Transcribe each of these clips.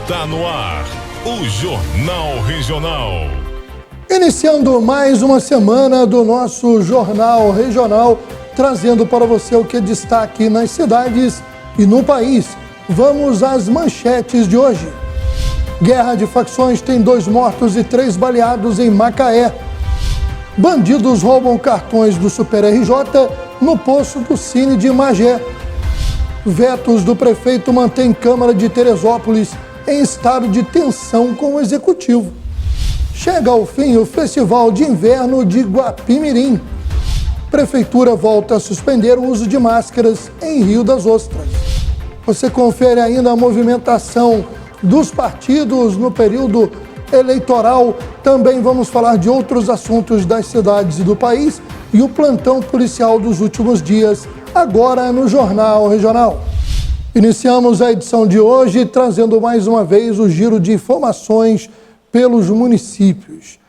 Está no ar, o Jornal Regional. Iniciando mais uma semana do nosso Jornal Regional, trazendo para você o que é destaque nas cidades e no país. Vamos às manchetes de hoje. Guerra de facções tem 2 mortos e 3 baleados em Macaé. Bandidos roubam cartões do Super RJ no poço do Cine de Magé. Vetos do prefeito mantém Câmara de Teresópolis em estado de tensão com o Executivo. Chega ao fim o Festival de Inverno de Guapimirim. Prefeitura volta a suspender o uso de máscaras em Rio das Ostras. Você confere ainda a movimentação dos partidos no período eleitoral. Também vamos falar de outros assuntos das cidades e do país e o plantão policial dos últimos dias, agora no Jornal Regional. Iniciamos a edição de hoje trazendo mais uma vez o giro de informações pelos municípios.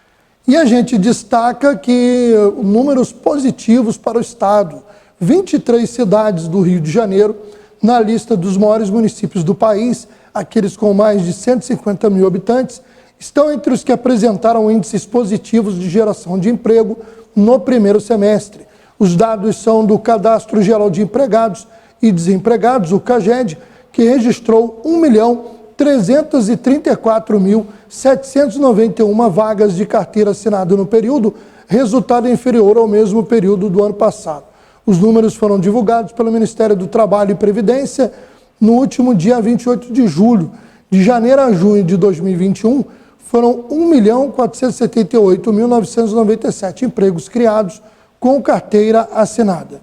E a gente destaca que números positivos para o estado. 23 cidades do Rio de Janeiro na lista dos maiores municípios do país, aqueles com mais de 150 mil habitantes, estão entre os que apresentaram índices positivos de geração de emprego no primeiro semestre. Os dados são do Cadastro Geral de Empregados e Desempregados, o CAGED, que registrou 1.334.791 vagas de carteira assinada no período, resultado inferior ao mesmo período do ano passado. Os números foram divulgados pelo Ministério do Trabalho e Previdência no último dia 28 de julho. De janeiro a junho de 2021, foram 1.478.997 empregos criados com carteira assinada.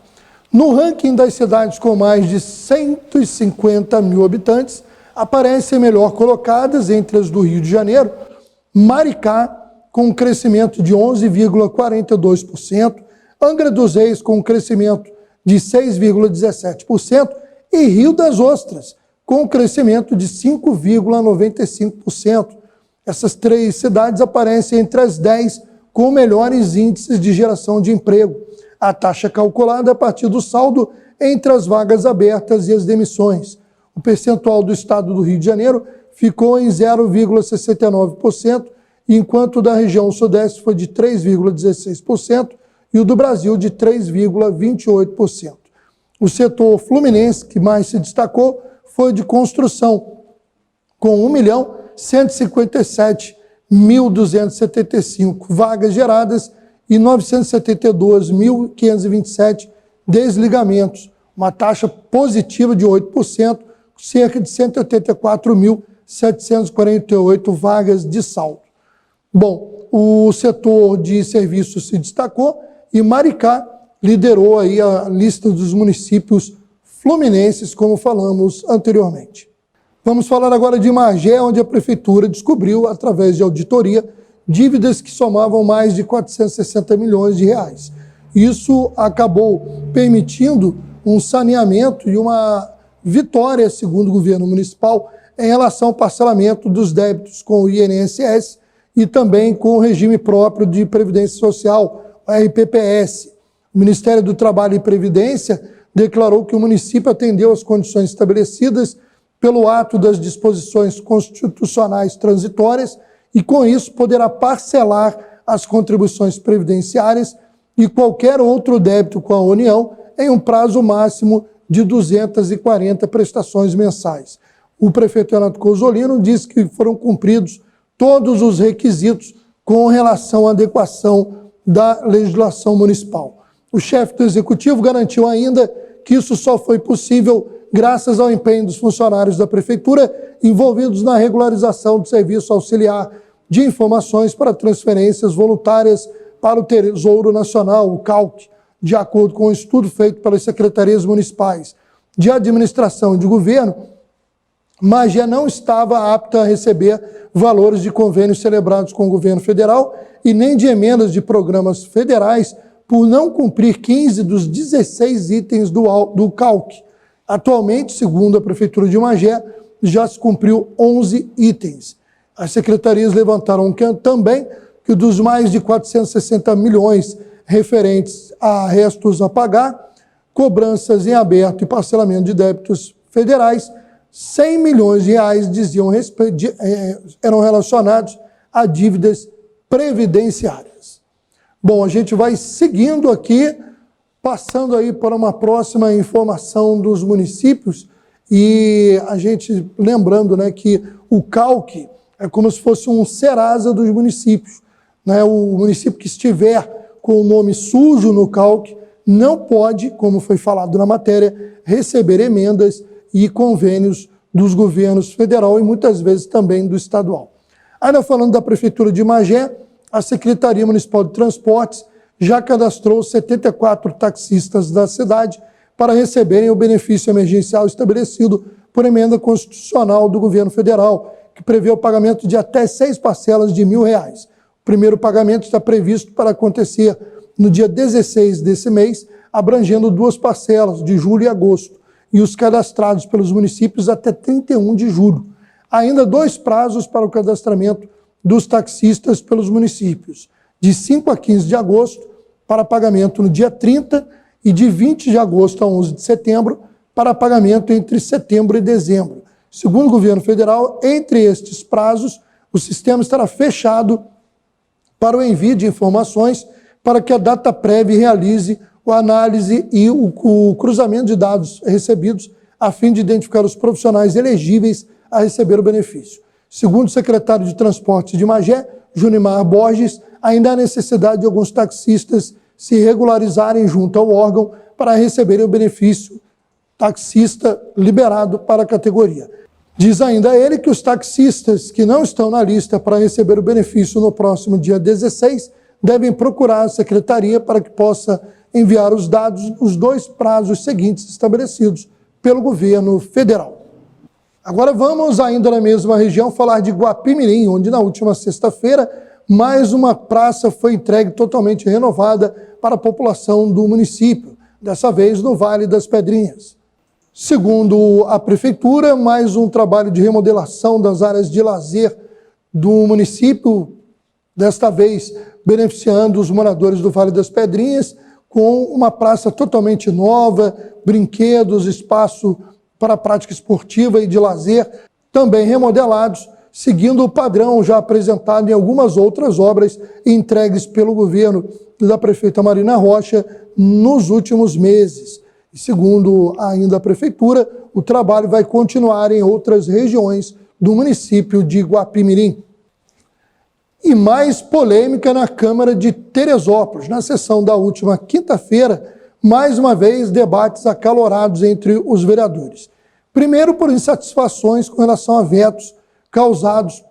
No ranking das cidades com mais de 150 mil habitantes, aparecem melhor colocadas entre as do Rio de Janeiro, Maricá, com um crescimento de 11,42%, Angra dos Reis, com um crescimento de 6,17%, e Rio das Ostras, com um crescimento de 5,95%. Essas 3 cidades aparecem entre as 10 com melhores índices de geração de emprego. A taxa calculada a partir do saldo entre as vagas abertas e as demissões. O percentual do estado do Rio de Janeiro ficou em 0,69%, enquanto o da região sudeste foi de 3,16% e o do Brasil de 3,28%. O setor fluminense que mais se destacou foi de construção, com 1.157.275 vagas geradas e 972.527 desligamentos, uma taxa positiva de 8%, cerca de 184.748 vagas de saldo. Bom, o setor de serviços se destacou e Maricá liderou aí a lista dos municípios fluminenses, como falamos anteriormente. Vamos falar agora de Magé, onde a prefeitura descobriu, através de auditoria, dívidas que somavam mais de 460 milhões de reais. Isso acabou permitindo um saneamento e uma vitória, segundo o governo municipal, em relação ao parcelamento dos débitos com o INSS e também com o regime próprio de Previdência Social, o RPPS. O Ministério do Trabalho e Previdência declarou que o município atendeu às condições estabelecidas pelo ato das disposições constitucionais transitórias e, com isso, poderá parcelar as contribuições previdenciárias e qualquer outro débito com a União em um prazo máximo de 240 prestações mensais. O prefeito Renato Cozzolino disse que foram cumpridos todos os requisitos com relação à adequação da legislação municipal. O chefe do Executivo garantiu ainda que isso só foi possível graças ao empenho dos funcionários da Prefeitura envolvidos na regularização do Serviço Auxiliar de Informações para Transferências Voluntárias para o Tesouro Nacional, o CALC, de acordo com um estudo feito pelas Secretarias Municipais de Administração e de Governo. Magé não estava apta a receber valores de convênios celebrados com o governo federal e nem de emendas de programas federais por não cumprir 15 dos 16 itens do CALC. Atualmente, segundo a Prefeitura de Magé, já se cumpriu 11 itens. As secretarias levantaram também que dos mais de 460 milhões referentes a restos a pagar, cobranças em aberto e parcelamento de débitos federais, 100 milhões de reais eram relacionados a dívidas previdenciárias. Bom, a gente vai seguindo aqui, passando aí para uma próxima informação dos municípios, e a gente lembrando, né, que o CALC é como se fosse um Serasa dos municípios, né? O município que estiver com o nome sujo no CALC não pode, como foi falado na matéria, receber emendas e convênios dos governos federal e muitas vezes também do estadual. Ainda falando da Prefeitura de Magé, a Secretaria Municipal de Transportes já cadastrou 74 taxistas da cidade para receberem o benefício emergencial estabelecido por emenda constitucional do governo federal, que prevê o pagamento de até 6 parcelas de R$1.000. O primeiro pagamento está previsto para acontecer no dia 16 desse mês, abrangendo 2 parcelas, de julho e agosto, e os cadastrados pelos municípios até 31 de julho. Ainda 2 prazos para o cadastramento dos taxistas pelos municípios, de 5 a 15 de agosto, para pagamento no dia 30, e de 20 de agosto a 11 de setembro, para pagamento entre setembro e dezembro. Segundo o governo federal, entre estes prazos, o sistema estará fechado para o envio de informações para que a DataPrev realize a análise e o cruzamento de dados recebidos a fim de identificar os profissionais elegíveis a receber o benefício. Segundo o secretário de Transportes de Magé, Junimar Borges, ainda há necessidade de alguns taxistas se regularizarem junto ao órgão para receberem o benefício taxista liberado para a categoria. Diz ainda ele que os taxistas que não estão na lista para receber o benefício no próximo dia 16 devem procurar a secretaria para que possa enviar os dados nos 2 prazos seguintes estabelecidos pelo governo federal. Agora vamos, ainda na mesma região, falar de Guapimirim, onde na última sexta-feira mais uma praça foi entregue totalmente renovada para a população do município, dessa vez no Vale das Pedrinhas. Segundo a Prefeitura, mais um trabalho de remodelação das áreas de lazer do município, desta vez beneficiando os moradores do Vale das Pedrinhas, com uma praça totalmente nova, brinquedos, espaço para prática esportiva e de lazer, também remodelados, seguindo o padrão já apresentado em algumas outras obras entregues pelo governo da prefeita Marina Rocha nos últimos meses. E segundo ainda a Prefeitura, o trabalho vai continuar em outras regiões do município de Guapimirim. E mais polêmica na Câmara de Teresópolis. Na sessão da última quinta-feira, mais uma vez, debates acalorados entre os vereadores. Primeiro, por insatisfações com relação a vetos causados,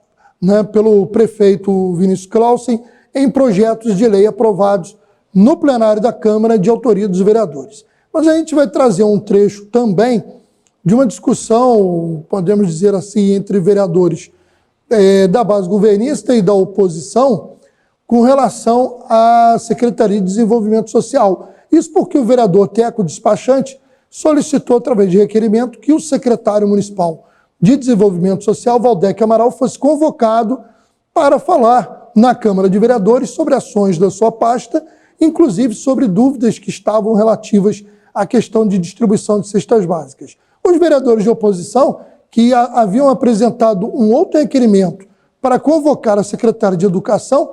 né, pelo prefeito Vinícius Clausen em projetos de lei aprovados no plenário da Câmara de autoria dos vereadores. Mas a gente vai trazer um trecho também de uma discussão, podemos dizer assim, entre vereadores da base governista e da oposição com relação à Secretaria de Desenvolvimento Social. Isso porque o vereador Teco Despachante solicitou, através de requerimento, que o secretário municipal de Desenvolvimento Social, Valdec Amaral, fosse convocado para falar na Câmara de Vereadores sobre ações da sua pasta, inclusive sobre dúvidas que estavam relativas à questão de distribuição de cestas básicas. Os vereadores de oposição, que haviam apresentado um outro requerimento para convocar a secretária de Educação,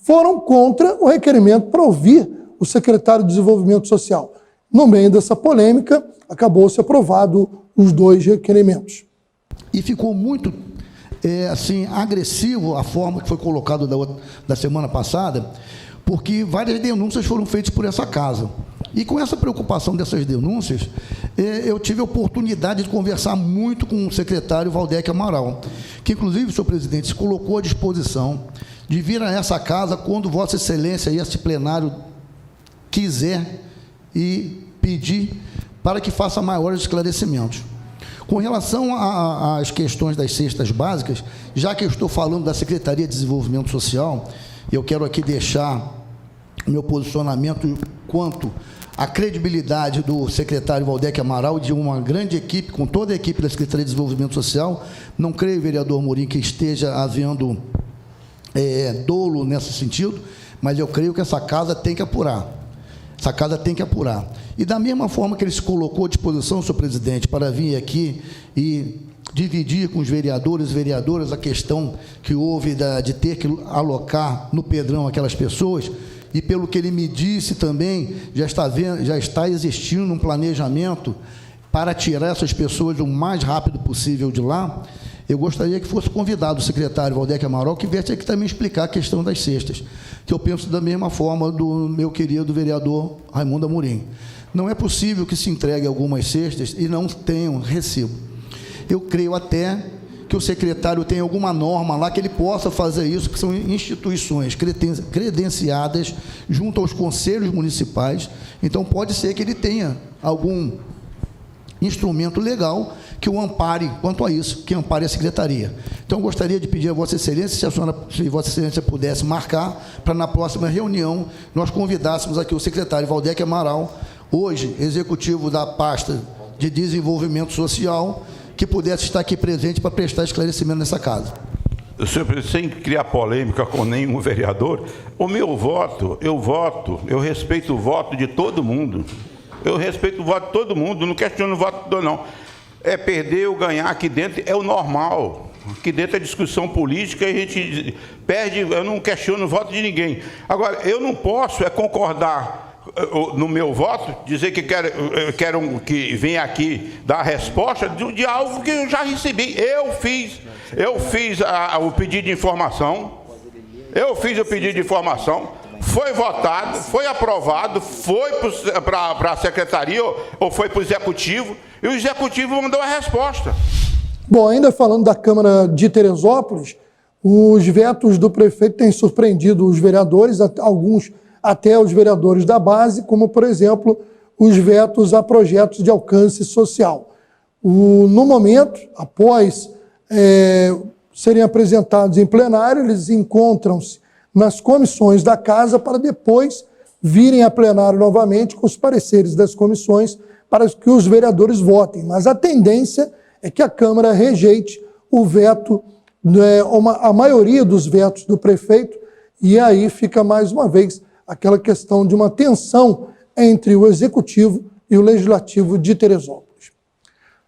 foram contra o requerimento para ouvir o secretário de Desenvolvimento Social. No meio dessa polêmica, acabou-se aprovado os 2 requerimentos. E ficou muito assim, agressivo a forma que foi colocado da semana passada, porque várias denúncias foram feitas por essa casa. E com essa preocupação dessas denúncias, eu tive a oportunidade de conversar muito com o secretário Valdec Amaral, que inclusive, senhor presidente, se colocou à disposição de vir a essa casa quando Vossa Excelência e esse plenário quiser e pedir para que faça maiores esclarecimentos. Com relação às questões das cestas básicas, já que eu estou falando da Secretaria de Desenvolvimento Social, eu quero aqui deixar o meu posicionamento quanto à credibilidade do secretário Valdec Amaral e de uma grande equipe, com toda a equipe da Secretaria de Desenvolvimento Social. Não creio, vereador Morim, que esteja havendo dolo nesse sentido, mas eu creio que essa casa tem que apurar. Essa casa tem que apurar. E da mesma forma que ele se colocou à disposição, senhor presidente, para vir aqui e dividir com os vereadores e vereadoras a questão que houve de ter que alocar no Pedrão aquelas pessoas, e pelo que ele me disse também, já está existindo um planejamento para tirar essas pessoas o mais rápido possível de lá. Eu gostaria que fosse convidado o secretário Valdec Amaral, que viesse aqui também explicar a questão das cestas, que eu penso da mesma forma do meu querido vereador Raimundo Amorim. Não é possível que se entregue algumas cestas e não tenham recibo. Eu creio até que o secretário tenha alguma norma lá que ele possa fazer isso, que são instituições credenciadas junto aos conselhos municipais. Então, pode ser que ele tenha algum instrumento legal que o ampare quanto a isso, que ampare a secretaria. Então, eu gostaria de pedir a Vossa Excelência, se Vossa Excelência pudesse marcar, para na próxima reunião nós convidássemos aqui o secretário Valdec Amaral, hoje executivo da pasta de desenvolvimento social, que pudesse estar aqui presente para prestar esclarecimento nessa casa. Senhor, sem criar polêmica com nenhum vereador, o meu voto, eu respeito o voto de todo mundo. Eu respeito o voto de todo mundo, não questiono o voto do não. É perder ou ganhar aqui dentro é o normal. Aqui dentro é discussão política e a gente perde, eu não questiono o voto de ninguém. Agora, eu não posso concordar no meu voto, dizer que quero que venha aqui dar a resposta de algo que eu já recebi. Eu fiz o pedido de informação, foi votado, foi aprovado, foi para a secretaria ou foi para o executivo, e o executivo mandou a resposta. Bom, ainda falando da Câmara de Teresópolis, os vetos do prefeito têm surpreendido os vereadores, alguns até os vereadores da base, como, por exemplo, os vetos a projetos de alcance social. No momento, após serem apresentados em plenário, eles encontram-se nas comissões da casa para depois virem a plenário novamente com os pareceres das comissões para que os vereadores votem. Mas a tendência é que a Câmara rejeite o veto, a maioria dos vetos do prefeito, e aí fica mais uma vez aquela questão de uma tensão entre o Executivo e o Legislativo de Teresópolis.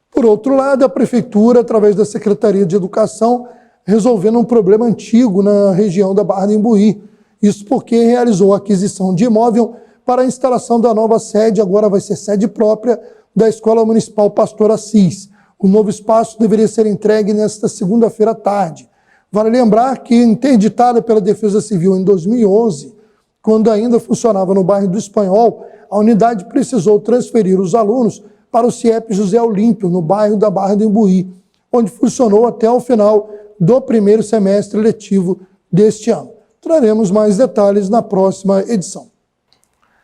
Por outro lado, a Prefeitura, através da Secretaria de Educação, resolvendo um problema antigo na região da Barra do Imbuí. Isso porque realizou a aquisição de imóvel para a instalação da nova sede, agora vai ser sede própria da Escola Municipal Pastor Assis. O novo espaço deveria ser entregue nesta segunda-feira à tarde. Vale lembrar que, interditada pela Defesa Civil em 2011, quando ainda funcionava no bairro do Espanhol, a unidade precisou transferir os alunos para o CIEP José Olímpio, no bairro da Barra do Imbuí, onde funcionou até o final do primeiro semestre letivo deste ano. Traremos mais detalhes na próxima edição.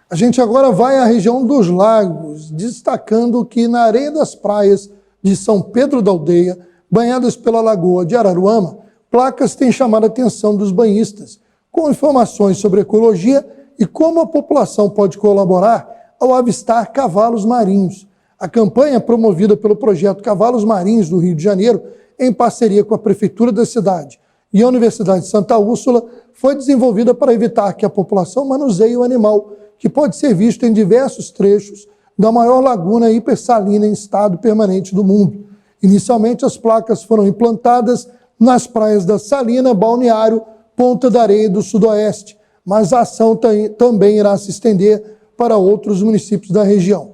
A gente agora vai à região dos lagos, destacando que na areia das praias de São Pedro da Aldeia, banhadas pela lagoa de Araruama, placas têm chamado a atenção dos banhistas, com informações sobre ecologia e como a população pode colaborar ao avistar cavalos marinhos. A campanha, promovida pelo projeto Cavalos Marinhos do Rio de Janeiro, em parceria com a Prefeitura da cidade e a Universidade de Santa Úrsula, foi desenvolvida para evitar que a população manuseie o animal, que pode ser visto em diversos trechos da maior laguna hipersalina em estado permanente do mundo. Inicialmente, as placas foram implantadas nas praias da Salina, Balneário, Ponta da Areia do Sudoeste, mas a ação também irá se estender para outros municípios da região.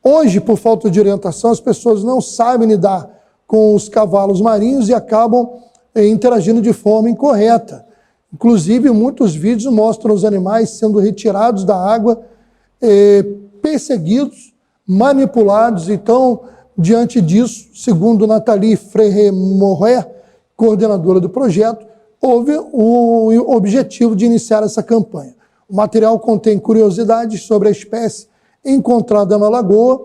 Hoje, por falta de orientação, as pessoas não sabem lidar com os cavalos marinhos e acabam interagindo de forma incorreta. Inclusive, muitos vídeos mostram os animais sendo retirados da água, perseguidos, manipulados. Então, diante disso, segundo Nathalie Freire-Morrer, coordenadora do projeto, houve o objetivo de iniciar essa campanha. O material contém curiosidades sobre a espécie encontrada na lagoa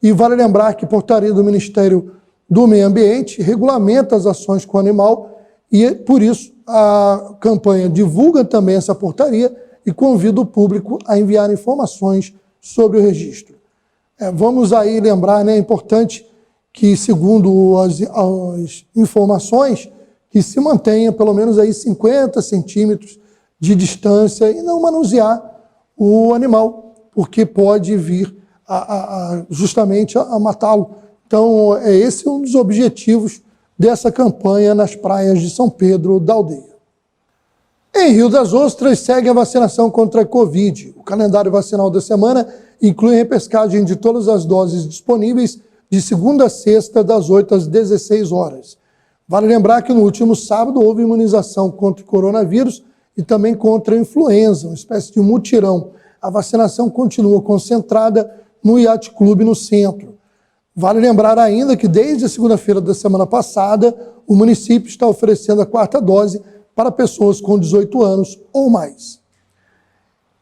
e vale lembrar que a portaria do Ministério do Meio Ambiente regulamenta as ações com o animal e, por isso, a campanha divulga também essa portaria e convida o público a enviar informações sobre o registro. Vamos aí lembrar, é importante que, segundo as informações, que se mantenha pelo menos aí 50 centímetros de distância e não manusear o animal. porque pode vir justamente a matá-lo. Então, esse é um dos objetivos dessa campanha nas praias de São Pedro da Aldeia. Em Rio das Ostras, segue a vacinação contra a Covid. O calendário vacinal da semana inclui a repescagem de todas as doses disponíveis de segunda a sexta, das 8 às 16 horas. Vale lembrar que no último sábado houve imunização contra o coronavírus e também contra a influenza, uma espécie de mutirão. A vacinação continua concentrada no Yacht Clube no centro. Vale lembrar ainda que desde a segunda-feira da semana passada, o município está oferecendo a 4ª dose para pessoas com 18 anos ou mais.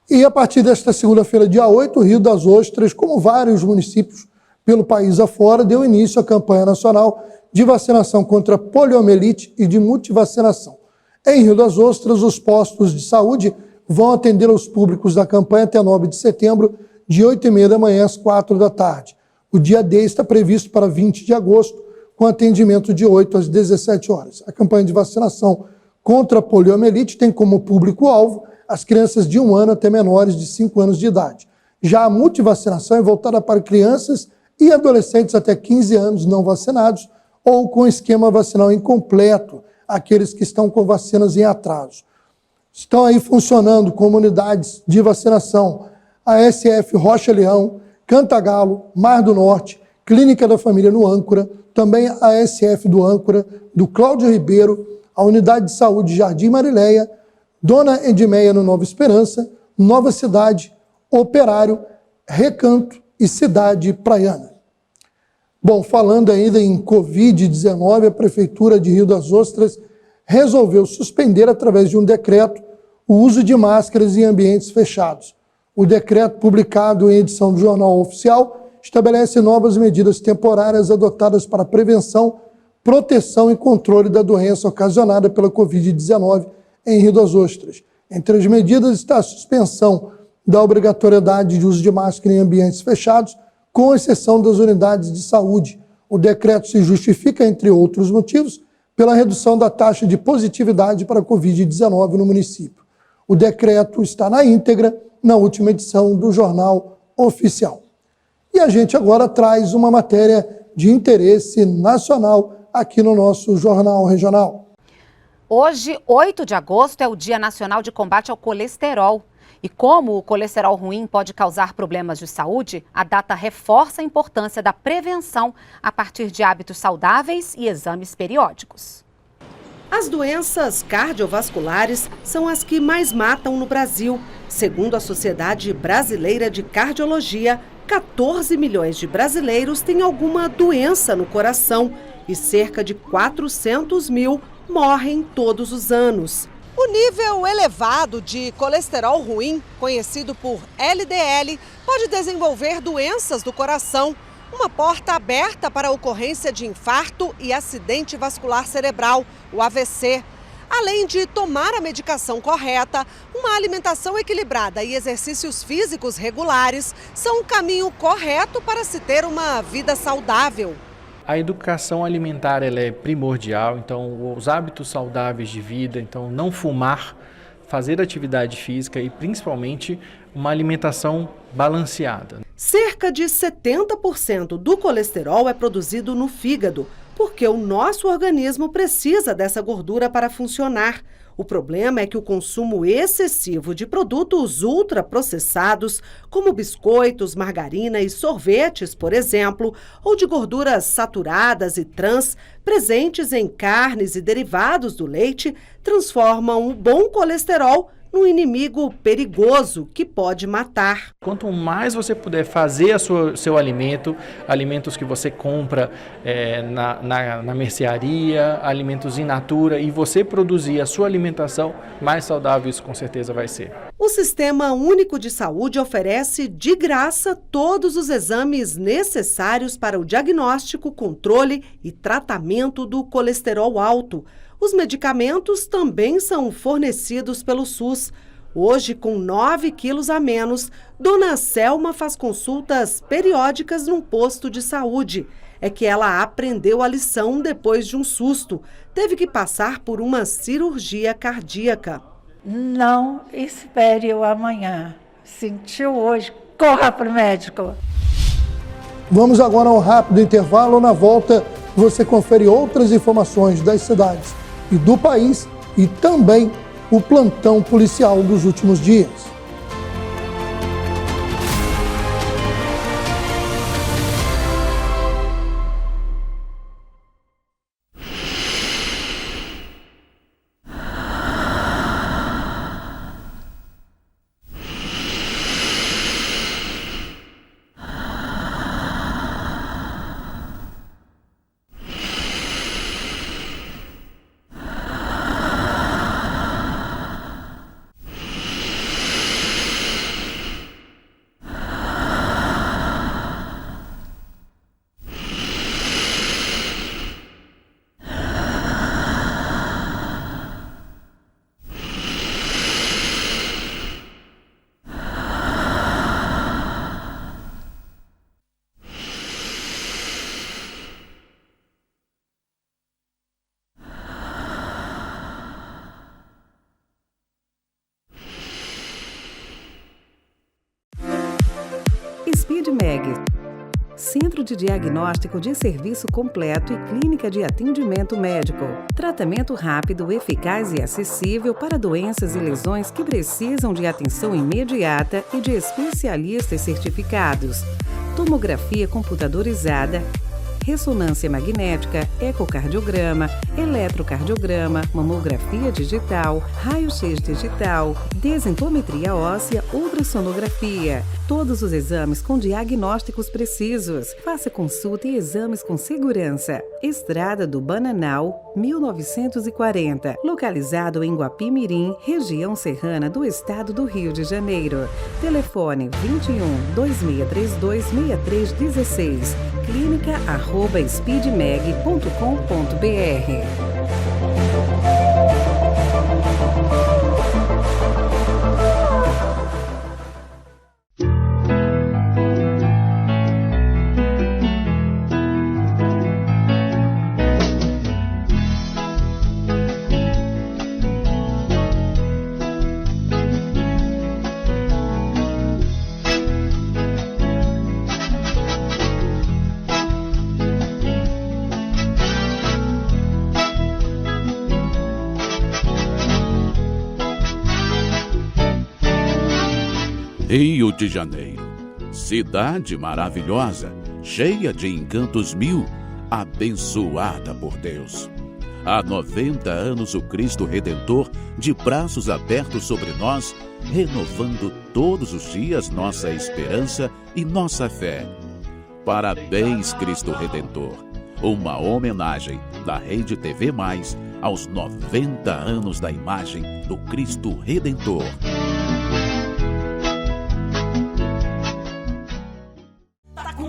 E a partir desta segunda-feira, dia 8, o Rio das Ostras, como vários municípios pelo país afora, deu início à campanha nacional de vacinação contra poliomielite e de multivacinação. Em Rio das Ostras, os postos de saúde vão atender aos públicos da campanha até 9 de setembro, de 8h30 da manhã às 4 da tarde. O dia D está previsto para 20 de agosto, com atendimento de 8 às 17 horas. A campanha de vacinação contra a poliomielite tem como público-alvo as crianças de 1 ano até menores de 5 anos de idade. Já a multivacinação é voltada para crianças e adolescentes até 15 anos não vacinados ou com esquema vacinal incompleto, aqueles que estão com vacinas em atraso. Estão aí funcionando comunidades de vacinação, a SF Rocha Leão, Cantagalo, Mar do Norte, Clínica da Família no Âncora, também a SF do Âncora, do Cláudio Ribeiro, a Unidade de Saúde Jardim Marileia, Dona Edmeia no Nova Esperança, Nova Cidade, Operário, Recanto e Cidade Praiana. Bom, falando ainda em Covid-19, a Prefeitura de Rio das Ostras resolveu suspender, através de um decreto, o uso de máscaras em ambientes fechados. O decreto, publicado em edição do Jornal Oficial, estabelece novas medidas temporárias adotadas para prevenção, proteção e controle da doença ocasionada pela Covid-19 em Rio das Ostras. Entre as medidas está a suspensão da obrigatoriedade de uso de máscara em ambientes fechados, com exceção das unidades de saúde. O decreto se justifica, entre outros motivos, pela redução da taxa de positividade para a Covid-19 no município. O decreto está na íntegra na última edição do Jornal Oficial. E a gente agora traz uma matéria de interesse nacional aqui no nosso Jornal Regional. Hoje, 8 de agosto, é o Dia Nacional de Combate ao Colesterol. E como o colesterol ruim pode causar problemas de saúde, a data reforça a importância da prevenção a partir de hábitos saudáveis e exames periódicos. As doenças cardiovasculares são as que mais matam no Brasil. Segundo a Sociedade Brasileira de Cardiologia, 14 milhões de brasileiros têm alguma doença no coração e cerca de 400 mil morrem todos os anos. O nível elevado de colesterol ruim, conhecido por LDL, pode desenvolver doenças do coração, uma porta aberta para a ocorrência de infarto e acidente vascular cerebral, o AVC. Além de tomar a medicação correta, uma alimentação equilibrada e exercícios físicos regulares são o caminho correto para se ter uma vida saudável. A educação alimentar ela é primordial, então os hábitos saudáveis de vida, então não fumar, fazer atividade física e principalmente uma alimentação balanceada. Cerca de 70% do colesterol é produzido no fígado, porque o nosso organismo precisa dessa gordura para funcionar. O problema é que o consumo excessivo de produtos ultraprocessados, como biscoitos, margarina e sorvetes, por exemplo, ou de gorduras saturadas e trans, presentes em carnes e derivados do leite, transformam o bom colesterol num inimigo perigoso que pode matar. Quanto mais você puder fazer seu alimento, alimentos que você compra na mercearia, alimentos in natura, e você produzir a sua alimentação, mais saudável isso com certeza vai ser. O Sistema Único de Saúde oferece de graça todos os exames necessários para o diagnóstico, controle e tratamento do colesterol alto. Os medicamentos também são fornecidos pelo SUS. Hoje, com 9 quilos a menos, Dona Selma faz consultas periódicas num posto de saúde. É que ela aprendeu a lição depois de um susto. Teve que passar por uma cirurgia cardíaca. Não espere o amanhã. Sentiu hoje corra para o médico. Vamos agora a um rápido intervalo. Na volta, você confere outras informações das cidades e do país e também o plantão policial dos últimos dias. SpeedMeg, Centro de Diagnóstico de Serviço Completo e Clínica de Atendimento Médico. Tratamento rápido, eficaz e acessível para doenças e lesões que precisam de atenção imediata e de especialistas certificados. Tomografia computadorizada, ressonância magnética, ecocardiograma, eletrocardiograma, mamografia digital, raio-x digital, densitometria óssea, ultrassonografia. Todos os exames com diagnósticos precisos. Faça consulta e exames com segurança. Estrada do Bananal, 1940. Localizado em Guapimirim, região serrana do estado do Rio de Janeiro. Telefone 21-2632-6316. clínica@speedmeg.com.br. Rio de Janeiro, cidade maravilhosa, cheia de encantos mil, abençoada por Deus. Há 90 anos o Cristo Redentor, de braços abertos sobre nós, renovando todos os dias nossa esperança e nossa fé. Parabéns, Cristo Redentor. Uma homenagem da Rede TV Mais aos 90 anos da imagem do Cristo Redentor.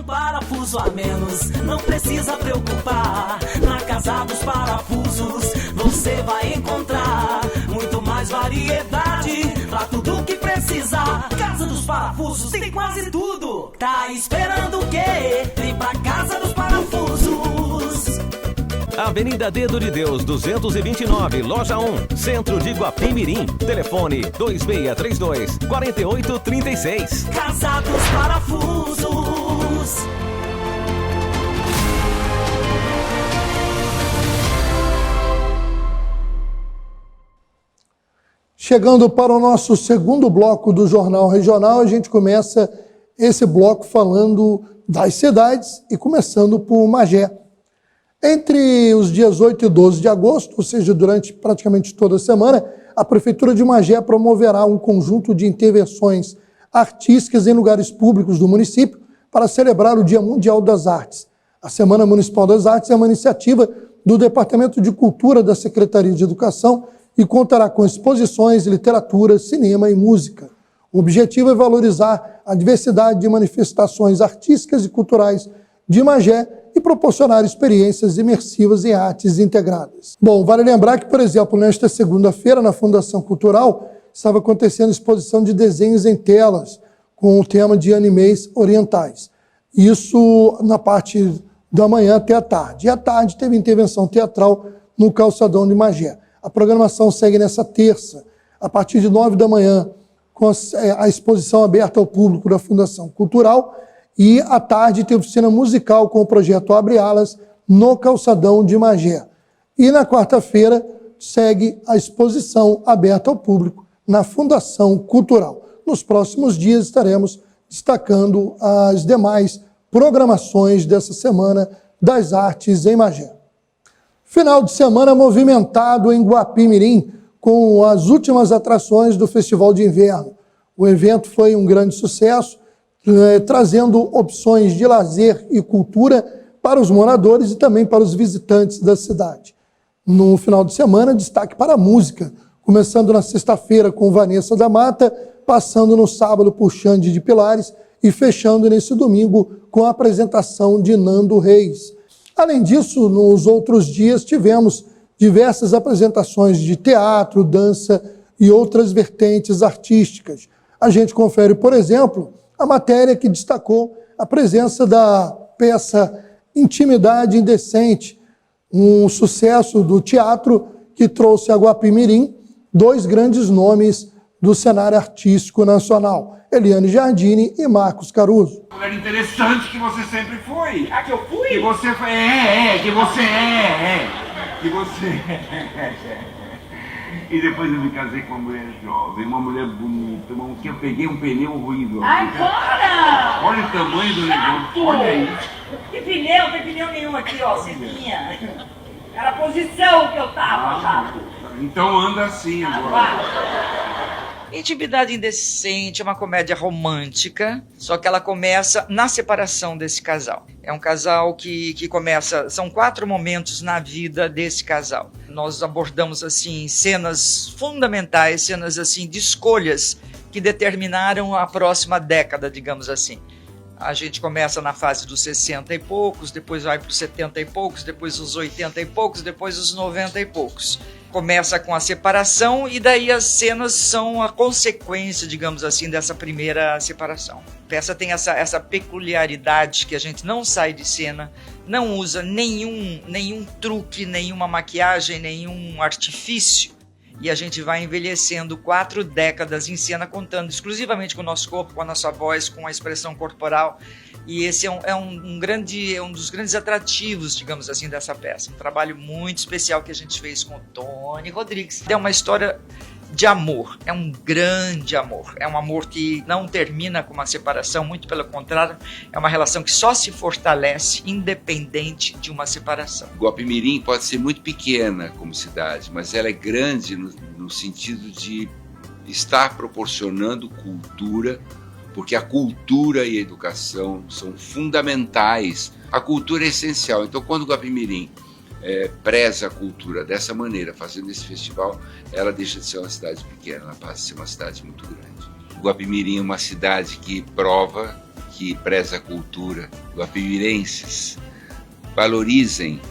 Parafuso a menos, não precisa preocupar. Na Casa dos Parafusos você vai encontrar muito mais variedade pra tudo que precisar. Casa dos Parafusos tem quase tudo. Tá esperando o quê? Vem pra Casa dos Parafusos. Avenida Dedo de Deus, 229, Loja 1, Centro de Guapimirim. Telefone 2632-4836. Casa dos Parafusos. Chegando para o nosso segundo bloco do Jornal Regional, a gente começa esse bloco falando das cidades e começando por Magé. Entre os dias 8 e 12 de agosto, ou seja, durante praticamente toda a semana, a Prefeitura de Magé promoverá um conjunto de intervenções artísticas em lugares públicos do município para celebrar o Dia Mundial das Artes. A Semana Municipal das Artes é uma iniciativa do Departamento de Cultura da Secretaria de Educação e contará com exposições, literatura, cinema e música. O objetivo é valorizar a diversidade de manifestações artísticas e culturais de Magé e proporcionar experiências imersivas em artes integradas. Bom, vale lembrar que, por exemplo, nesta segunda-feira, na Fundação Cultural, estava acontecendo exposição de desenhos em telas com o tema de animes orientais. Isso na parte da manhã até a tarde. E à tarde teve intervenção teatral no Calçadão de Magé. A programação segue nessa terça, a partir de 9 da manhã, com a exposição aberta ao público da Fundação Cultural, e à tarde teve oficina musical com o projeto Abre Alas no Calçadão de Magé. E na quarta-feira segue a exposição aberta ao público na Fundação Cultural. Nos próximos dias estaremos destacando as demais programações dessa Semana das Artes em Magé. Final de semana movimentado em Guapimirim, com as últimas atrações do Festival de Inverno. O evento foi um grande sucesso, trazendo opções de lazer e cultura para os moradores e também para os visitantes da cidade. No final de semana, destaque para a música, começando na sexta-feira com Vanessa da Mata, passando no sábado por Xande de Pilares e fechando nesse domingo com a apresentação de Nando Reis. Além disso, nos outros dias tivemos diversas apresentações de teatro, dança e outras vertentes artísticas. A gente confere, por exemplo, a matéria que destacou a presença da peça Intimidade Indecente, um sucesso do teatro que trouxe a Guapimirim dois grandes nomes do cenário artístico nacional, Eliane Giardini e Marcos Caruso. Mulher interessante que você sempre foi. Ah, que eu fui? Que você foi. Que você Que você. E depois eu me casei com uma mulher jovem, uma mulher bonita, que eu peguei um pneu horrível. Ai, fora! Olha o tamanho do negócio. Olha aí. Que pneu? Não tem pneu nenhum aqui, ó, Cezinha. Era a posição que eu tava, chato. Então anda assim agora. Intimidade Indecente é uma comédia romântica, só que ela começa na separação desse casal. É um casal que começa, são 4 momentos na vida desse casal. Nós abordamos assim cenas fundamentais, cenas assim de escolhas que determinaram a próxima década, digamos assim. A gente começa na fase dos 60 e poucos, depois vai para os 70 e poucos, depois os 80 e poucos, depois os 90 e poucos. Começa com a separação e daí as cenas são a consequência, digamos assim, dessa primeira separação. A peça tem essa peculiaridade que a gente não sai de cena, não usa nenhum truque, nenhuma maquiagem, nenhum artifício. E a gente vai envelhecendo 4 décadas em cena, contando exclusivamente com o nosso corpo, com a nossa voz, com a expressão corporal. E esse é um dos grandes atrativos, digamos assim, dessa peça. Um trabalho muito especial que a gente fez com o Tony Rodrigues. É uma história de amor, é um grande amor. É um amor que não termina com uma separação, muito pelo contrário, é uma relação que só se fortalece independente de uma separação. Guapimirim pode ser muito pequena como cidade, mas ela é grande no sentido de estar proporcionando cultura, porque a cultura e a educação são fundamentais. A cultura é essencial. Então, quando Guapimirim preza a cultura dessa maneira, fazendo esse festival, ela deixa de ser uma cidade pequena, ela passa a ser uma cidade muito grande. Guapimirim é uma cidade que prova que preza a cultura. Guapimirenses, valorizem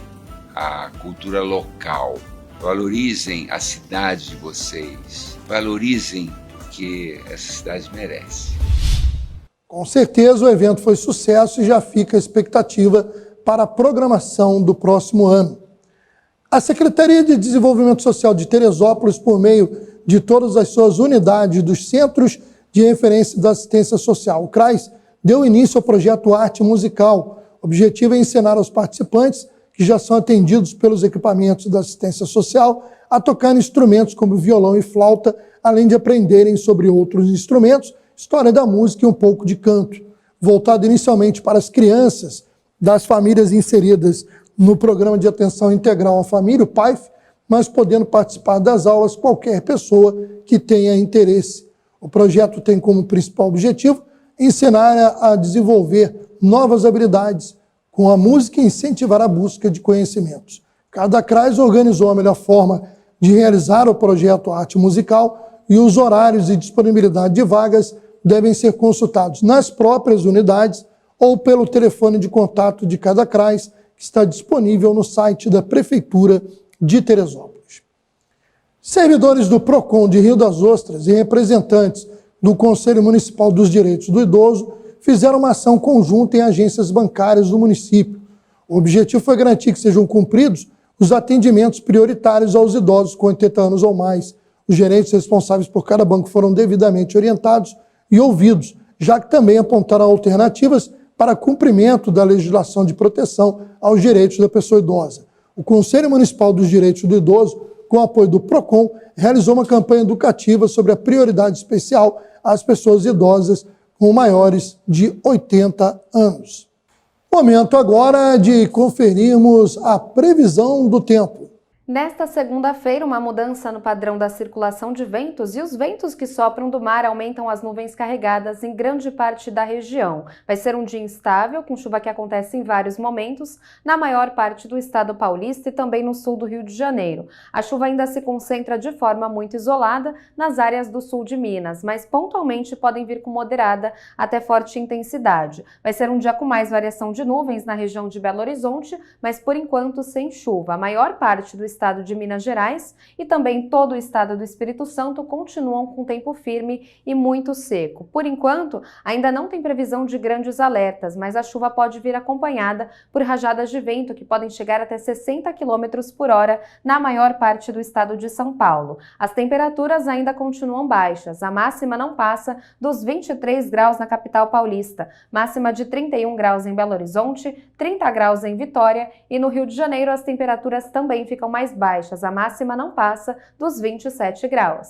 a cultura local, valorizem a cidade de vocês, valorizem o que essa cidade merece. Com certeza o evento foi sucesso e já fica a expectativa para a programação do próximo ano. A Secretaria de Desenvolvimento Social de Teresópolis, por meio de todas as suas unidades dos Centros de Referência da Assistência Social, o CRAS, deu início ao projeto Arte Musical. O objetivo é ensinar aos participantes, que já são atendidos pelos equipamentos da assistência social, a tocar instrumentos como violão e flauta, além de aprenderem sobre outros instrumentos, história da música e um pouco de canto. Voltado inicialmente para as crianças das famílias inseridas no Programa de Atenção Integral à Família, o PAIF, mas podendo participar das aulas qualquer pessoa que tenha interesse. O projeto tem como principal objetivo ensinar a desenvolver novas habilidades com a música e incentivar a busca de conhecimentos. Cada CRAS organizou a melhor forma de realizar o projeto Arte Musical e os horários e disponibilidade de vagas devem ser consultados nas próprias unidades ou pelo telefone de contato de cada CRAS, que está disponível no site da Prefeitura de Teresópolis. Servidores do PROCON de Rio das Ostras e representantes do Conselho Municipal dos Direitos do Idoso fizeram uma ação conjunta em agências bancárias do município. O objetivo foi garantir que sejam cumpridos os atendimentos prioritários aos idosos com 80 anos ou mais. Os gerentes responsáveis por cada banco foram devidamente orientados e ouvidos, já que também apontaram alternativas para cumprimento da legislação de proteção aos direitos da pessoa idosa. O Conselho Municipal dos Direitos do Idoso, com o apoio do PROCON, realizou uma campanha educativa sobre a prioridade especial às pessoas idosas com maiores de 80 anos. Momento agora de conferirmos a previsão do tempo. Nesta segunda-feira, uma mudança no padrão da circulação de ventos e os ventos que sopram do mar aumentam as nuvens carregadas em grande parte da região. Vai ser um dia instável, com chuva que acontece em vários momentos, na maior parte do estado paulista e também no sul do Rio de Janeiro. A chuva ainda se concentra de forma muito isolada nas áreas do sul de Minas, mas pontualmente podem vir com moderada até forte intensidade. Vai ser um dia com mais variação de nuvens na região de Belo Horizonte, mas por enquanto sem chuva. A maior parte do estado de Minas Gerais e também todo o estado do Espírito Santo continuam com tempo firme e muito seco. Por enquanto, ainda não tem previsão de grandes alertas, mas a chuva pode vir acompanhada por rajadas de vento que podem chegar até 60 km por hora na maior parte do estado de São Paulo. As temperaturas ainda continuam baixas. A máxima não passa dos 23 graus na capital paulista, máxima de 31 graus em Belo Horizonte, 30 graus em Vitória e no Rio de Janeiro as temperaturas também ficam mais baixas, a máxima não passa dos 27 graus.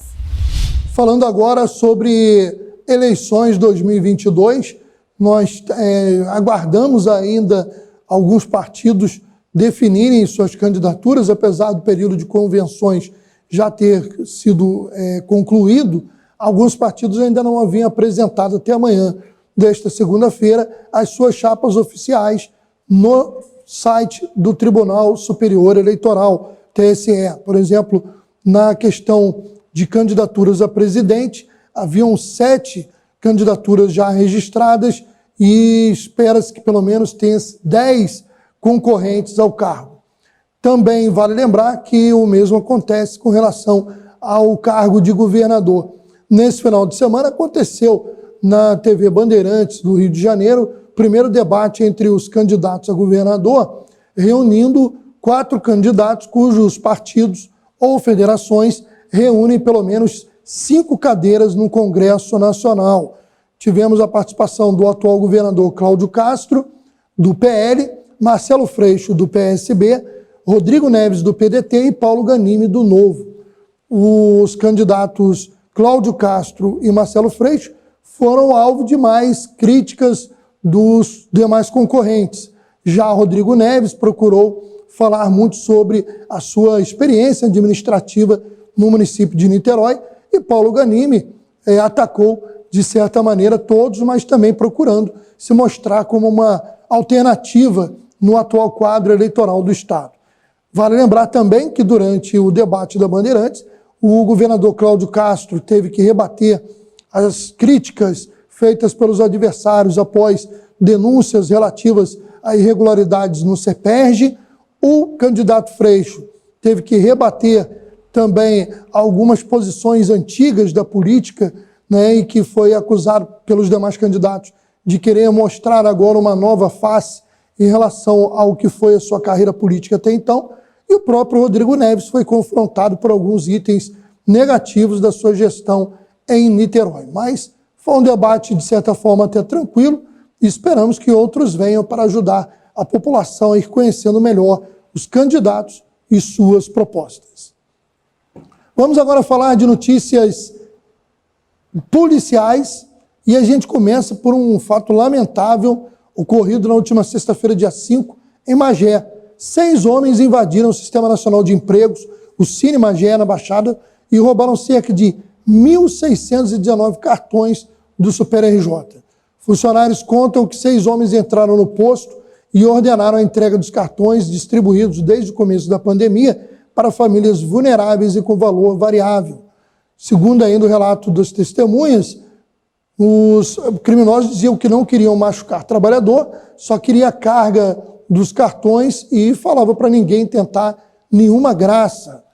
Falando agora sobre eleições 2022, nós aguardamos ainda alguns partidos definirem suas candidaturas, apesar do período de convenções já ter sido concluído, alguns partidos ainda não haviam apresentado até amanhã desta segunda-feira as suas chapas oficiais no site do Tribunal Superior Eleitoral, TSE. Por exemplo, na questão de candidaturas a presidente, haviam 7 candidaturas já registradas e espera-se que pelo menos tenha 10 concorrentes ao cargo. Também vale lembrar que o mesmo acontece com relação ao cargo de governador. Nesse final de semana aconteceu na TV Bandeirantes do Rio de Janeiro o primeiro debate entre os candidatos a governador, reunindo 4 candidatos cujos partidos ou federações reúnem pelo menos 5 cadeiras no Congresso Nacional. Tivemos a participação do atual governador Cláudio Castro, do PL, Marcelo Freixo, do PSB, Rodrigo Neves, do PDT e Paulo Ganimi, do Novo. Os candidatos Cláudio Castro e Marcelo Freixo foram alvo de mais críticas dos demais concorrentes. Já Rodrigo Neves procurou falar muito sobre a sua experiência administrativa no município de Niterói e Paulo Ganimi atacou, de certa maneira, todos, mas também procurando se mostrar como uma alternativa no atual quadro eleitoral do Estado. Vale lembrar também que durante o debate da Bandeirantes, o governador Cláudio Castro teve que rebater as críticas feitas pelos adversários após denúncias relativas a irregularidades no CEPERJ. O candidato Freixo teve que rebater também algumas posições antigas da política, né, e que foi acusado pelos demais candidatos de querer mostrar agora uma nova face em relação ao que foi a sua carreira política até então. E o próprio Rodrigo Neves foi confrontado por alguns itens negativos da sua gestão em Niterói. Mas foi um debate, de certa forma, até tranquilo, e esperamos que outros venham para ajudar a população a ir conhecendo melhor os candidatos e suas propostas. Vamos agora falar de notícias policiais e a gente começa por um fato lamentável ocorrido na última sexta-feira, dia 5, em Magé. 6 homens invadiram o Sistema Nacional de Empregos, o Cine Magé, na Baixada, e roubaram cerca de 1.619 cartões do Super RJ. Funcionários contam que 6 homens entraram no posto e ordenaram a entrega dos cartões distribuídos desde o começo da pandemia para famílias vulneráveis e com valor variável. Segundo ainda o relato das testemunhas, os criminosos diziam que não queriam machucar trabalhador, só queria a carga dos cartões e falava para ninguém tentar nenhuma graça.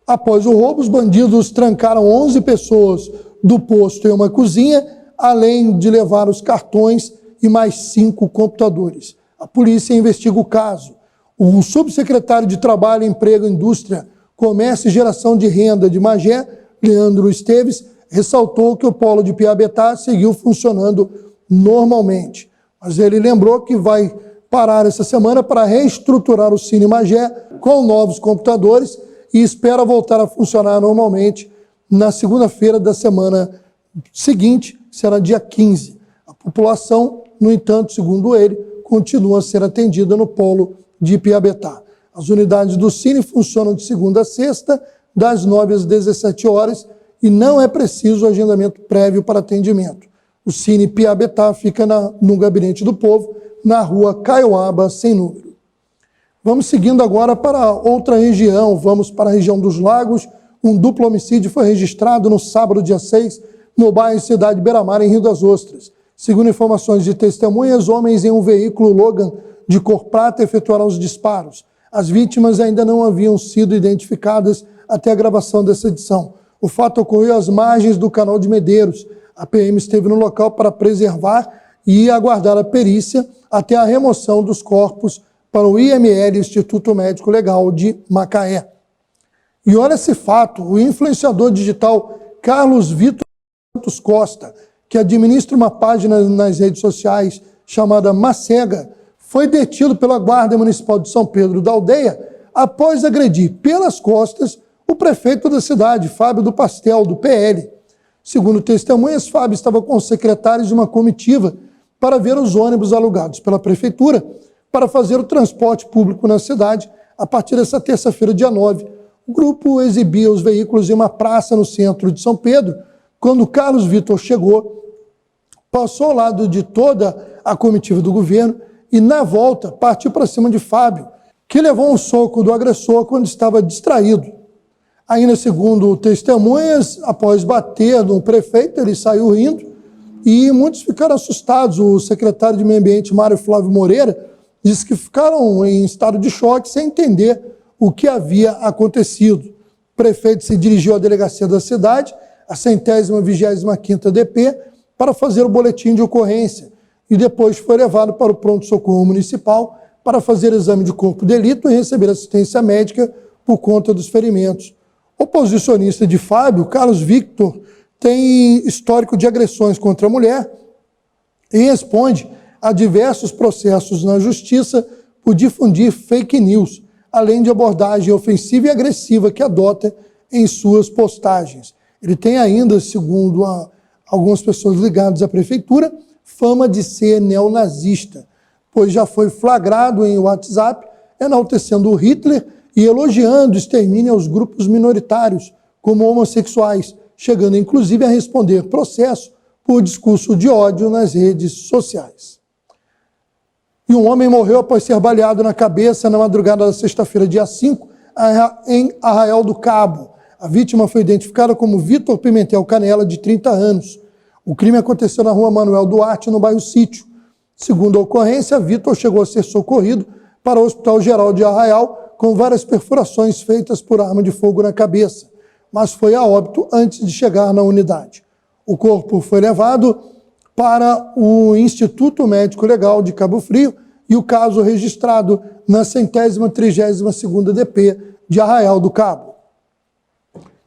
Após o roubo, os bandidos trancaram 11 pessoas do posto em uma cozinha, além de levar os cartões e mais 5 computadores. A polícia investiga o caso. O subsecretário de Trabalho, Emprego e Indústria, Comércio e Geração de Renda de Magé, Leandro Esteves, ressaltou que o polo de Piabetá seguiu funcionando normalmente. Mas ele lembrou que vai parar essa semana para reestruturar o Cine Magé com novos computadores e espera voltar a funcionar normalmente na segunda-feira da semana seguinte, que será dia 15. A população, no entanto, segundo ele, continua a ser atendida no polo de Piabetá. As unidades do Cine funcionam de segunda a sexta, das 9 às 17 horas, e não é preciso agendamento prévio para atendimento. O Cine Piabetá fica no Gabinete do Povo, na rua Caioaba, sem número. Vamos seguindo agora para outra região, vamos para a região dos Lagos. Um duplo homicídio foi registrado no sábado, dia 6, no bairro Cidade Beira-Mar, em Rio das Ostras. Segundo informações de testemunhas, homens em um veículo Logan de cor prata efetuaram os disparos. As vítimas ainda não haviam sido identificadas até a gravação dessa edição. O fato ocorreu às margens do canal de Medeiros. A PM esteve no local para preservar e aguardar a perícia até a remoção dos corpos para o IML, Instituto Médico Legal de Macaé. E olha esse fato, o influenciador digital Carlos Vitor Santos Costa, que administra uma página nas redes sociais chamada Macega, foi detido pela Guarda Municipal de São Pedro da Aldeia após agredir pelas costas o prefeito da cidade, Fábio do Pastel, do PL. Segundo testemunhas, Fábio estava com os secretários de uma comitiva para ver os ônibus alugados pela prefeitura para fazer o transporte público na cidade a partir dessa terça-feira, dia 9. O grupo exibia os veículos em uma praça no centro de São Pedro. Quando Carlos Vitor chegou, passou ao lado de toda a comitiva do governo e, na volta, partiu para cima de Fábio, que levou um soco do agressor quando estava distraído. Ainda segundo testemunhas, após bater no prefeito, ele saiu rindo e muitos ficaram assustados. O secretário de Meio Ambiente, Mário Flávio Moreira, disse que ficaram em estado de choque sem entender o que havia acontecido. O prefeito se dirigiu à delegacia da cidade, a 125ª DP, para fazer o boletim de ocorrência e depois foi levado para o pronto-socorro municipal para fazer exame de corpo de delito e receber assistência médica por conta dos ferimentos. O oposicionista de Fábio, Carlos Victor, tem histórico de agressões contra a mulher e responde a diversos processos na justiça por difundir fake news, além de abordagem ofensiva e agressiva que adota em suas postagens. Ele tem ainda, segundo algumas pessoas ligadas à prefeitura, fama de ser neonazista, pois já foi flagrado em WhatsApp enaltecendo o Hitler e elogiando o extermínio aos grupos minoritários, como homossexuais, chegando inclusive a responder processo por discurso de ódio nas redes sociais. E um homem morreu após ser baleado na cabeça na madrugada da sexta-feira, dia 5, em Arraial do Cabo. A vítima foi identificada como Vitor Pimentel Canela, de 30 anos. O crime aconteceu na rua Manuel Duarte, no bairro Sítio. Segundo a ocorrência, Vitor chegou a ser socorrido para o Hospital Geral de Arraial com várias perfurações feitas por arma de fogo na cabeça, mas foi a óbito antes de chegar na unidade. O corpo foi levado para o Instituto Médico Legal de Cabo Frio e o caso registrado na 132ª DP de Arraial do Cabo.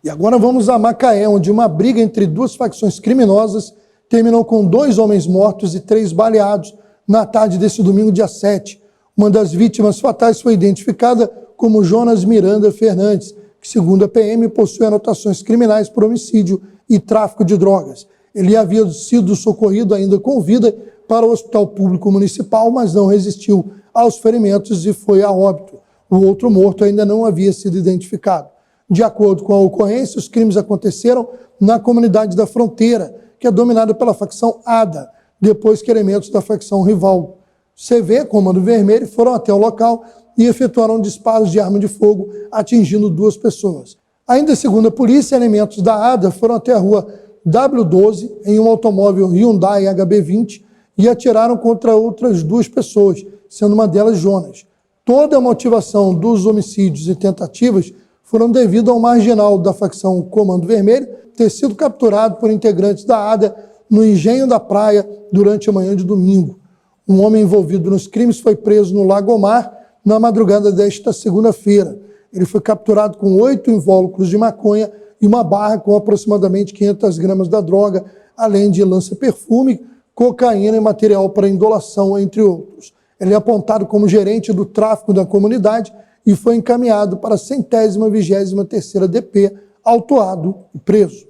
E agora vamos a Macaé, onde uma briga entre duas facções criminosas terminou com 2 homens mortos e 3 baleados na tarde desse domingo, dia 7. Uma das vítimas fatais foi identificada como Jonas Miranda Fernandes, que, segundo a PM, possui anotações criminais por homicídio e tráfico de drogas. Ele havia sido socorrido ainda com vida para o Hospital Público Municipal, mas não resistiu aos ferimentos e foi a óbito. O outro morto ainda não havia sido identificado. De acordo com a ocorrência, os crimes aconteceram na comunidade da Fronteira, que é dominada pela facção ADA, depois que elementos da facção rival CV, Comando Vermelho, foram até o local e efetuaram disparos de arma de fogo, atingindo 2 pessoas. Ainda segundo a polícia, elementos da ADA foram até a rua W12, em um automóvel Hyundai HB20, e atiraram contra outras 2 pessoas, sendo uma delas Jonas. Toda a motivação dos homicídios e tentativas foram devido ao marginal da facção Comando Vermelho ter sido capturado por integrantes da ADA no Engenho da Praia durante a manhã de domingo. Um homem envolvido nos crimes foi preso no Lago Mar na madrugada desta segunda-feira. Ele foi capturado com 8 invólucros de maconha e uma barra com aproximadamente 500 gramas da droga, além de lança-perfume, cocaína e material para indolação, entre outros. Ele é apontado como gerente do tráfico da comunidade e foi encaminhado para a 123ª DP, autuado e preso.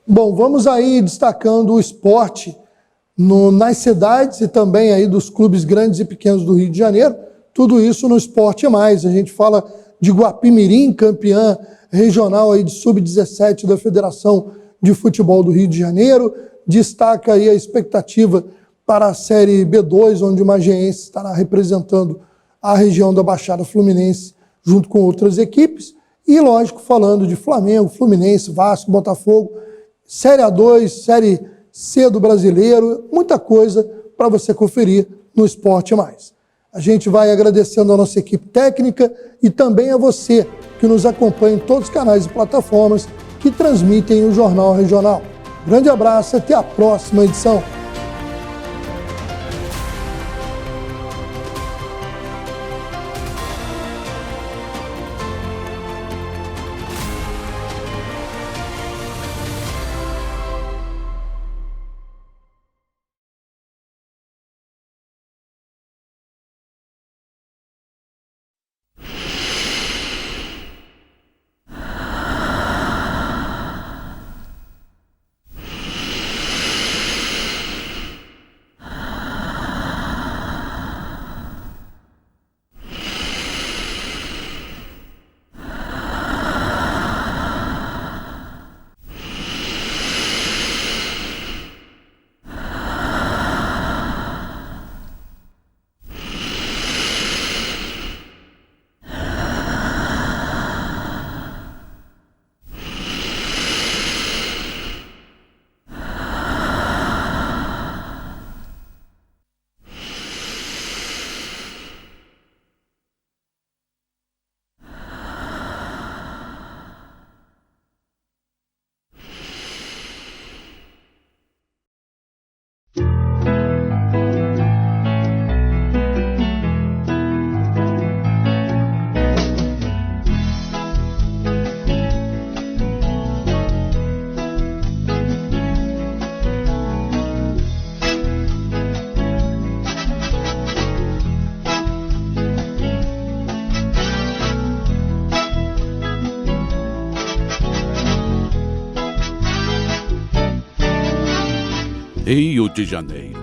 Bom, vamos aí destacando o esporte nas cidades e também aí dos clubes grandes e pequenos do Rio de Janeiro, tudo isso no Esporte Mais. A gente fala de Guapimirim, campeã regional aí de sub-17 da Federação de Futebol do Rio de Janeiro, destaca aí a expectativa para a Série B2, onde o Magiense estará representando a região da Baixada Fluminense junto com outras equipes, e lógico, falando de Flamengo, Fluminense, Vasco, Botafogo, Série A2, Série C do Brasileiro, muita coisa para você conferir no Esporte Mais. A gente vai agradecendo a nossa equipe técnica e também a você que nos acompanha em todos os canais e plataformas que transmitem o Jornal Regional. Grande abraço, até a próxima edição. Rio de Janeiro,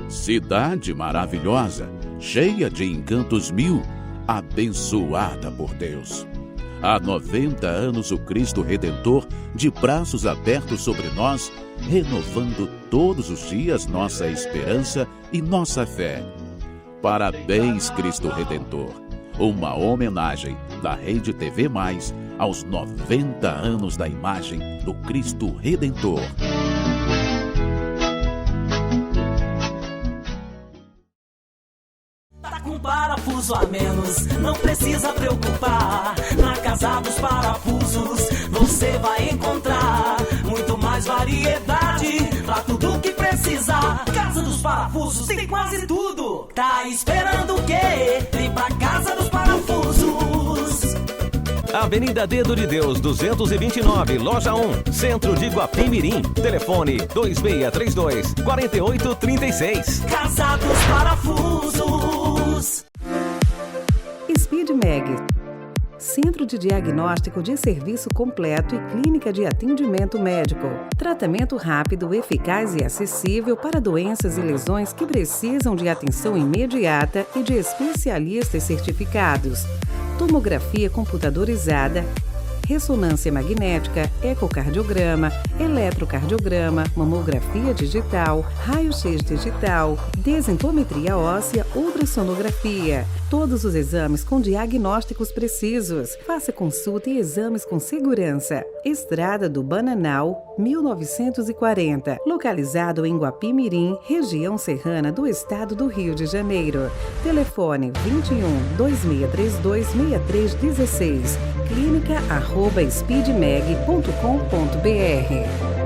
cidade maravilhosa, cheia de encantos mil, abençoada por Deus. Há 90 anos o Cristo Redentor, de braços abertos sobre nós, renovando todos os dias nossa esperança e nossa fé. Parabéns, Cristo Redentor. Uma homenagem da Rede TV Mais aos 90 anos da imagem do Cristo Redentor. Com parafuso a menos, não precisa preocupar. Na Casa dos Parafusos você vai encontrar muito mais variedade pra tudo que precisar. Casa dos Parafusos tem quase tudo. Tá esperando o quê? Vem pra Casa dos Parafusos. Avenida Dedo de Deus, 229, Loja 1, Centro de Guapimirim. Telefone 2632-4836. Casa dos Parafusos. Speed Mag, Centro de Diagnóstico de Serviço Completo e Clínica de Atendimento Médico. Tratamento rápido, eficaz e acessível para doenças e lesões que precisam de atenção imediata e de especialistas certificados. Tomografia computadorizada, ressonância magnética, ecocardiograma, eletrocardiograma, mamografia digital, raio-x digital, densitometria óssea, ultrassonografia. Todos os exames com diagnósticos precisos. Faça consulta e exames com segurança. Estrada do Bananal, 1940. Localizado em Guapimirim, região serrana do estado do Rio de Janeiro. Telefone 21-2632-6316. Clínica@speedmag.com.br.